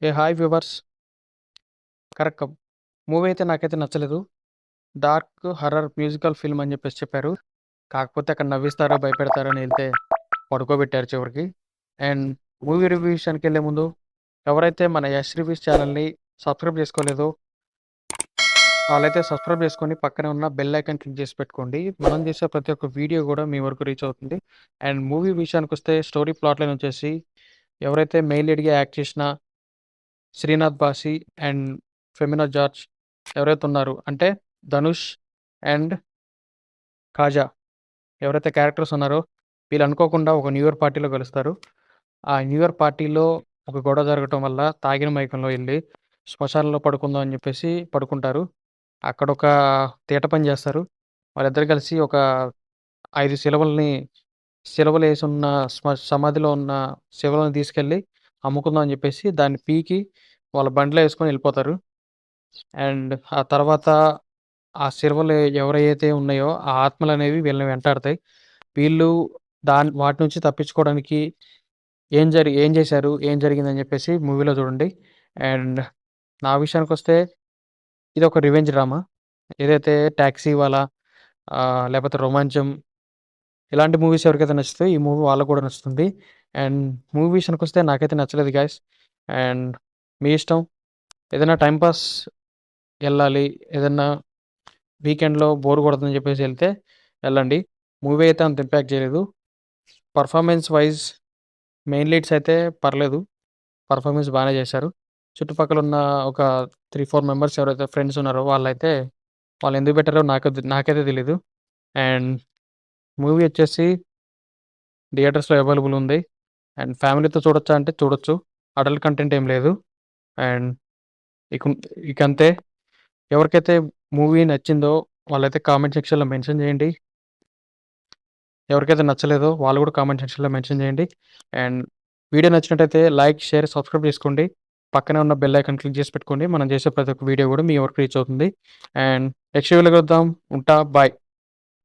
Hi viewers. Correct. Movie అయితే నాకైతే నచ్చలేదు. డార్క్ హర్రర్ మ్యూజికల్ ఫిల్మ్ అని చెప్పారు. కాకపోతే అక్కడ నవ్విస్తారో, భయపెడతారో అని ఎళ్తే పడుకోబెట్టారు చివరికి. అండ్ మూవీ రివ్యూ విషయానికెళ్ళే ముందు ఎవరైతే మన యష్ రివ్యూస్ ఛానల్‌ని సబ్స్క్రైబ్ చేసుకోలేదో వాళ్ళైతే సబ్స్క్రైబ్ చేసుకొని పక్కనే ఉన్న బెల్ ఐకాన్ క్లిక్ చేసి పెట్టుకోండి. మనం చేసే ప్రతి ఒక్క వీడియో కూడా మీ వరకు రీచ్ అవుతుంది. అండ్ మూవీ విషయానికొస్తే స్టోరీ ప్లాట్ లైన్ వచ్చేసి ఎవరైతే మెయిన్ లీడ్‌గా యాక్ట్ చేసిన శ్రీనాథ్ బాసి అండ్ ఫెమినా జార్జ్ ఎవరైతే ఉన్నారో అంటే ధనుష్ అండ్ కాజా ఎవరైతే క్యారెక్టర్స్ ఉన్నారో వీళ్ళు అనుకోకుండా ఒక న్యూ ఇయర్ పార్టీలో కలుస్తారు. ఆ న్యూ ఇయర్ పార్టీలో ఒక గొడవ జరగటం వల్ల తాగిన మైకంలో ఎళ్లి శ్మశానంలో పడుకుందాం అని చెప్పేసి పడుకుంటారు. అక్కడొక తీట పని చేస్తారు. వాళ్ళిద్దరూ కలిసి ఒక 5 శిలువలేసున్న సమాధిలో ఉన్న శివలను తీసుకెళ్ళి అమ్ముకుందాం అని చెప్పేసి దాన్ని పీకి వాళ్ళ బండిలో యేసుకొని ఎళ్ళిపోతారు. అండ్ ఆ తర్వాత ఆ సిలువలు ఎవరైతే ఉన్నాయో ఆ ఆత్మలనేవి వీళ్ళని వెంటాడతాయి. వీళ్ళు వాటి నుంచి తప్పించుకోవడానికి ఏం చేశారు? ఏం జరిగిందని చెప్పేసి మూవీలో చూడండి. అండ్ నా విషయానికొస్తే ఇదొక రివెంజ్ డ్రామా. ఏదైతే 'టాక్సీవాలా' లేపోతే 'రోమాంచం' ఇలాంటి మూవీస్ ఎవరికైతే నచ్చుతాయో ఈ మూవీ వాళ్ళకి కూడా నచ్చుతుంది. అండ్ మూవీ విషయానికొస్తే నాకైతే నచ్చలేదు గైస్. అండ్ మీ ఇష్టం. ఏదైనా టైమ్ పాస్ ఎళ్ళాలి. ఏదన్నా వీకెండ్‌లో బోర్ కొడుతుందని చెప్పేసి ఎళ్తే ఎళ్ళండి. మూవీ అయితే అంత ఇంపాక్ట్ చేయలేదు. పర్ఫార్మెన్స్ వైస్ మెయిన్ లీడ్స్ అయితే పర్లేదు. పర్ఫార్మెన్స్ బానే చేశారు. చుట్టుపక్కలున్న ఒక 3, 4 మెంబర్స్ ఎవరైతే ఫ్రెండ్స్ ఉన్నారో వాళ్ళెందుకు పెట్టారో నాకైతే తెలీదు. అండ్ మూవీ వచ్చేసి థియేటర్స్‌లో అవైలబుల్ ఉంది. అండ్ ఫ్యామిలీతో చూడొచ్చా అంటే చూడొచ్చు. అడల్ట్ కంటెంట్ ఏం లేదు. అండ్ ఇకున్ ఇకంతే. ఎవరికైతే మూవీ నచ్చిందో వాళ్ళైతే కామెంట్ సెక్షన్‌లో మెన్షన్ చేయండి. ఎవరికైతే నచ్చలేదో వాళ్ళు కూడా కామెంట్ సెక్షన్‌లో మెన్షన్ చేయండి. అండ్ వీడియో నచ్చినట్టయితే లైక్, షేర్, సబ్స్క్రైబ్ చేసుకోండి. పక్కనే ఉన్న బెల్ ఐకాన్ క్లిక్ చేసి పెట్టుకోండి. మనం చేసే ప్రతి ఒక్క వీడియో కూడా మీ వరకు రీచ్ అవుతుంది. అండ్ నెక్స్ట్ వీడియోలో కలుద్దాం. ఉంటా. బాయ్.